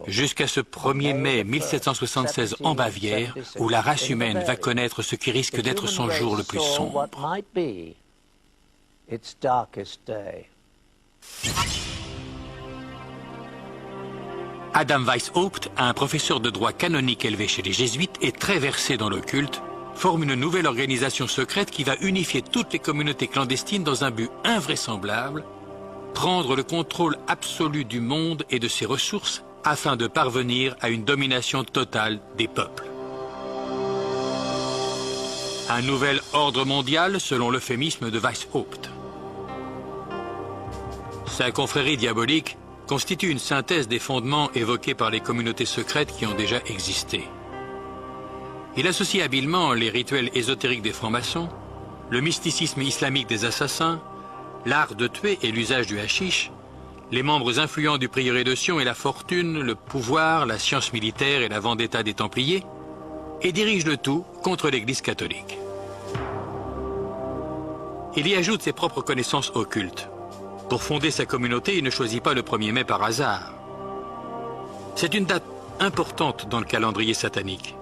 Jusqu'à ce 1er mai 1776 en Bavière, où la race humaine va connaître ce qui risque d'être son jour le plus sombre. Adam Weishaupt, un professeur de droit canonique élevé chez les jésuites et très versé dans l'occulte, forme une nouvelle organisation secrète qui va unifier toutes les communautés clandestines dans un but invraisemblable: prendre le contrôle absolu du monde et de ses ressources afin de parvenir à une domination totale des peuples. Un nouvel ordre mondial selon l'euphémisme de Weishaupt. Sa confrérie diabolique constitue une synthèse des fondements évoqués par les communautés secrètes qui ont déjà existé. Il associe habilement les rituels ésotériques des francs-maçons, le mysticisme islamique des assassins, l'art de tuer et l'usage du hashish, les membres influents du prieuré de Sion et la fortune, le pouvoir, la science militaire et la vendetta des Templiers, et dirige le tout contre l'Église catholique. Il y ajoute ses propres connaissances occultes. Pour fonder sa communauté, il ne choisit pas le 1er mai par hasard. C'est une date importante dans le calendrier satanique.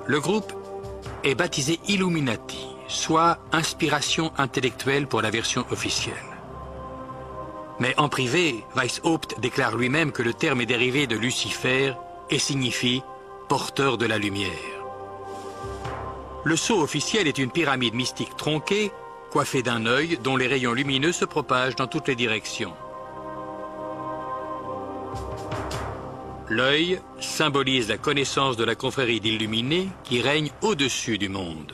Le groupe est baptisé Illuminati, soit inspiration intellectuelle pour la version officielle. Mais en privé, Weishaupt déclare lui-même que le terme est dérivé de Lucifer et signifie « porteur de la lumière ». Le sceau officiel est une pyramide mystique tronquée, coiffée d'un œil dont les rayons lumineux se propagent dans toutes les directions. L'œil symbolise la connaissance de la confrérie d'illuminés qui règne au-dessus du monde.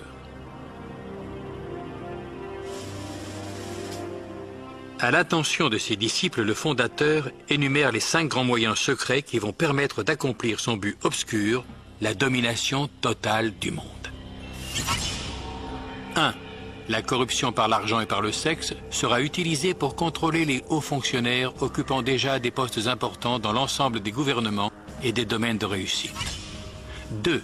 À l'attention de ses disciples, le fondateur énumère les 5 grands moyens secrets qui vont permettre d'accomplir son but obscur, la domination totale du monde. 1. La corruption par l'argent et par le sexe sera utilisée pour contrôler les hauts fonctionnaires occupant déjà des postes importants dans l'ensemble des gouvernements et des domaines de réussite. 2.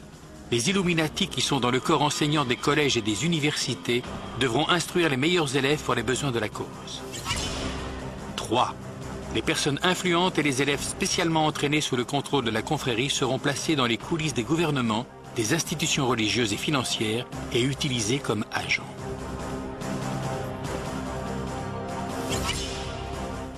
Les Illuminati qui sont dans le corps enseignant des collèges et des universités devront instruire les meilleurs élèves pour les besoins de la cause. 3. Les personnes influentes et les élèves spécialement entraînés sous le contrôle de la confrérie seront placés dans les coulisses des gouvernements, des institutions religieuses et financières et utilisés comme agents.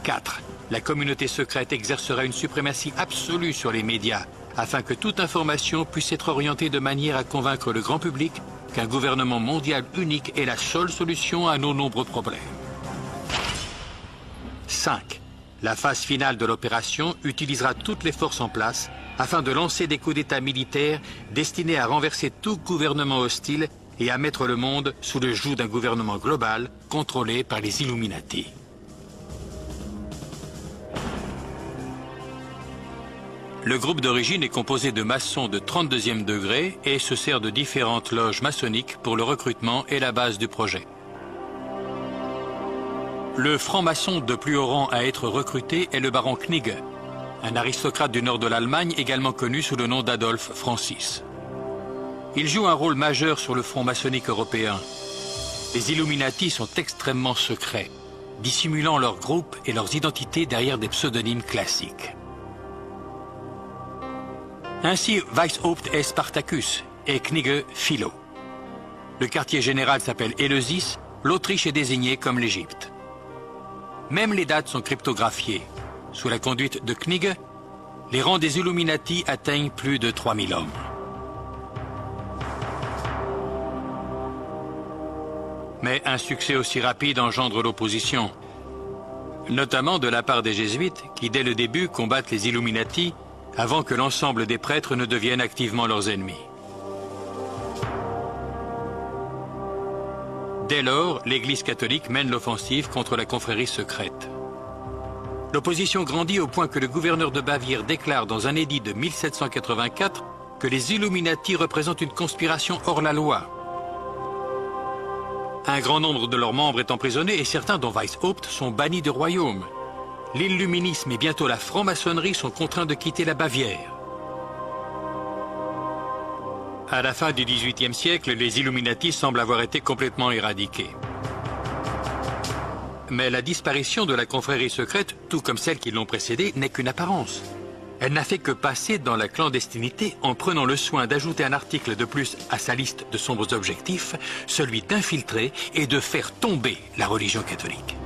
4. La communauté secrète exercera une suprématie absolue sur les médias afin que toute information puisse être orientée de manière à convaincre le grand public qu'un gouvernement mondial unique est la seule solution à nos nombreux problèmes. 5. La phase finale de l'opération utilisera toutes les forces en place afin de lancer des coups d'État militaires destinés à renverser tout gouvernement hostile et à mettre le monde sous le joug d'un gouvernement global contrôlé par les Illuminati. Le groupe d'origine est composé de maçons de 32e degré et se sert de différentes loges maçonniques pour le recrutement et la base du projet. Le franc-maçon de plus haut rang à être recruté est le baron Knigge, un aristocrate du nord de l'Allemagne également connu sous le nom d'Adolphe Francis. Il joue un rôle majeur sur le front maçonnique européen. Les Illuminati sont extrêmement secrets, dissimulant leurs groupes et leurs identités derrière des pseudonymes classiques. Ainsi, Weishaupt est Spartacus et Knigge Philo. Le quartier général s'appelle Éleusis, l'Autriche est désignée comme l'Égypte. Même les dates sont cryptographiées. Sous la conduite de Knigge, les rangs des Illuminati atteignent plus de 3000 hommes. Mais un succès aussi rapide engendre l'opposition, notamment de la part des jésuites qui, dès le début, combattent les Illuminati avant que l'ensemble des prêtres ne deviennent activement leurs ennemis. Dès lors, l'Église catholique mène l'offensive contre la confrérie secrète. L'opposition grandit au point que le gouverneur de Bavière déclare dans un édit de 1784 que les Illuminati représentent une conspiration hors la loi. Un grand nombre de leurs membres est emprisonné et certains, dont Weishaupt, sont bannis du royaume. L'illuminisme et bientôt la franc-maçonnerie sont contraints de quitter la Bavière. À la fin du XVIIIe siècle, les Illuminati semblent avoir été complètement éradiqués. Mais la disparition de la confrérie secrète, tout comme celles qui l'ont précédée, n'est qu'une apparence. Elle n'a fait que passer dans la clandestinité en prenant le soin d'ajouter un article de plus à sa liste de sombres objectifs, celui d'infiltrer et de faire tomber la religion catholique.